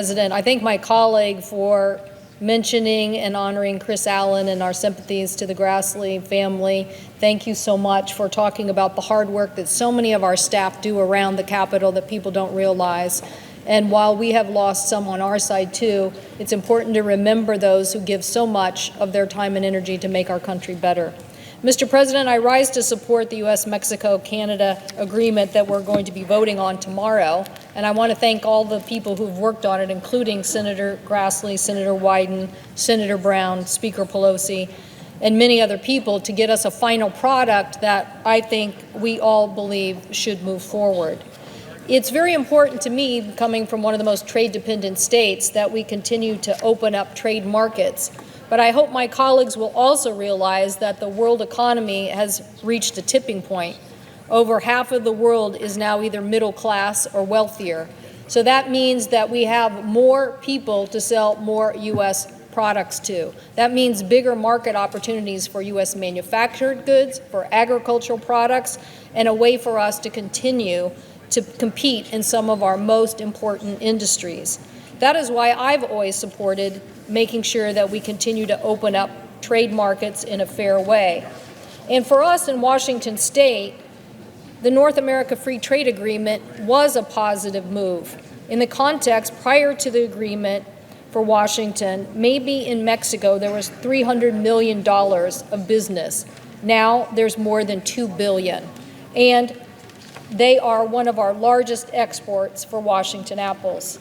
President, I thank my colleague for mentioning and honoring Chris Allen, and our sympathies to the Grassley family. Thank you so much for talking about the hard work that so many of our staff do around the Capitol that people don't realize. And while we have lost some on our side too, it's important to remember those who give so much of their time and energy to make our country better. Mr. President, I rise to support the U.S.-Mexico-Canada agreement that we're going to be voting on tomorrow, and I want to thank all the people who've worked on it, including Senator Grassley, Senator Wyden, Senator Brown, Speaker Pelosi, and many other people to get us a final product that I think we all believe should move forward. It's very important to me, coming from one of the most trade-dependent states, that we continue to open up trade markets. But I hope my colleagues will also realize that the world economy has reached a tipping point. Over half of the world is now either middle class or wealthier. So that means that we have more people to sell more U.S. products to. That means bigger market opportunities for U.S. manufactured goods, for agricultural products, and a way for us to continue to compete in some of our most important industries. That is why I've always supported making sure that we continue to open up trade markets in a fair way. And for us in Washington State, the North America Free Trade Agreement was a positive move. In the context, prior to the agreement for Washington, maybe in Mexico there was $300 million of business. Now there's more than $2 billion. And they are one of our largest exports for Washington apples.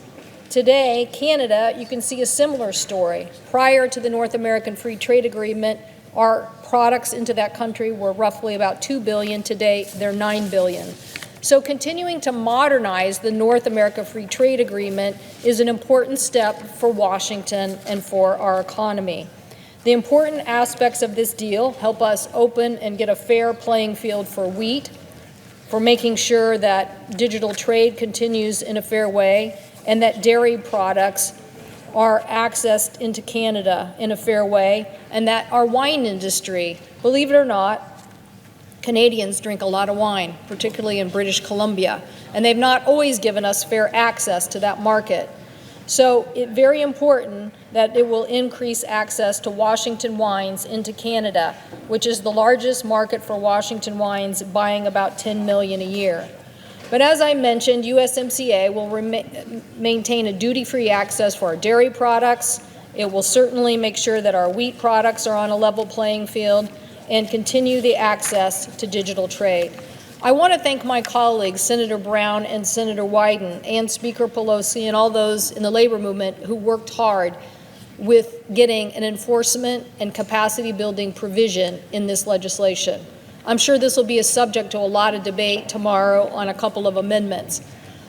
Today, Canada, you can see a similar story. Prior to the North American Free Trade Agreement, our products into that country were roughly about $2 billion. Today, they're $9 billion. So continuing to modernize the North America Free Trade Agreement is an important step for Washington and for our economy. The important aspects of this deal help us open and get a fair playing field for wheat, for making sure that digital trade continues in a fair way, and that dairy products are accessed into Canada in a fair way, and that our wine industry, believe it or not, Canadians drink a lot of wine, particularly in British Columbia, and they've not always given us fair access to that market. So it's very important that it will increase access to Washington wines into Canada, which is the largest market for Washington wines, buying about $10 million a year. But as I mentioned, USMCA will maintain a duty-free access for our dairy products. It will certainly make sure that our wheat products are on a level playing field and continue the access to digital trade. I want to thank my colleagues, Senator Brown and Senator Wyden, and Speaker Pelosi, and all those in the labor movement who worked hard with getting an enforcement and capacity building provision in this legislation. I'm sure this will be a subject to a lot of debate tomorrow on a couple of amendments.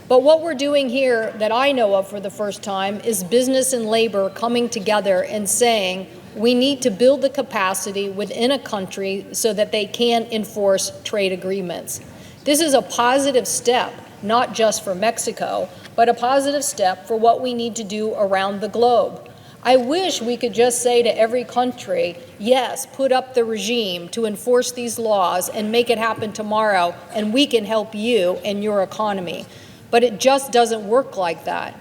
But what we're doing here that I know of for the first time is business and labor coming together and saying we need to build the capacity within a country so that they can enforce trade agreements. This is a positive step, not just for Mexico, but a positive step for what we need to do around the globe. I wish we could just say to every country, yes, put up the regime to enforce these laws and make it happen tomorrow, and we can help you and your economy. But it just doesn't work like that.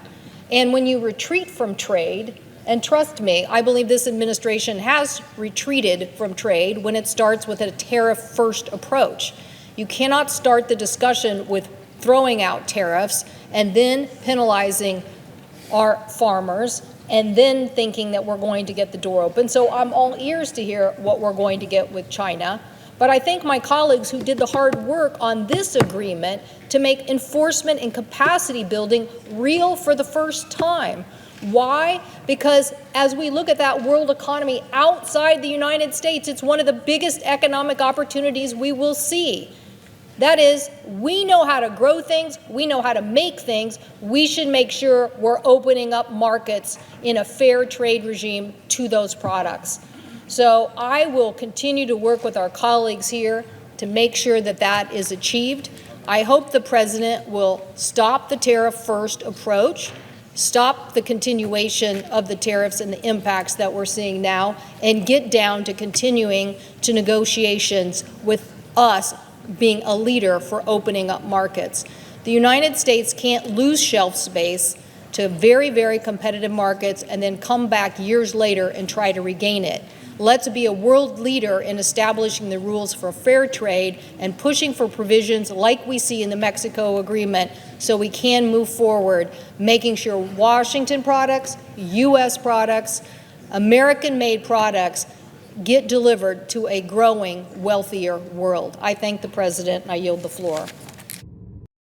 And when you retreat from trade, and trust me, I believe this administration has retreated from trade when it starts with a tariff-first approach. You cannot start the discussion with throwing out tariffs and then penalizing our farmers and then thinking that we're going to get the door open. So I'm all ears to hear what we're going to get with China. But I thank my colleagues who did the hard work on this agreement to make enforcement and capacity building real for the first time. Why? Because as we look at that world economy outside the United States, it's one of the biggest economic opportunities we will see. That is, we know how to grow things, we know how to make things, we should make sure we're opening up markets in a fair trade regime to those products. So I will continue to work with our colleagues here to make sure that that is achieved. I hope the President will stop the tariff-first approach, stop the continuation of the tariffs and the impacts that we're seeing now, and get down to continuing to negotiations with us being a leader for opening up markets. The United States can't lose shelf space to very, very competitive markets and then come back years later and try to regain it. Let's be a world leader in establishing the rules for fair trade and pushing for provisions like we see in the Mexico agreement so we can move forward, making sure Washington products, U.S. products, American-made products get delivered to a growing, wealthier world. I thank the President, and I yield the floor.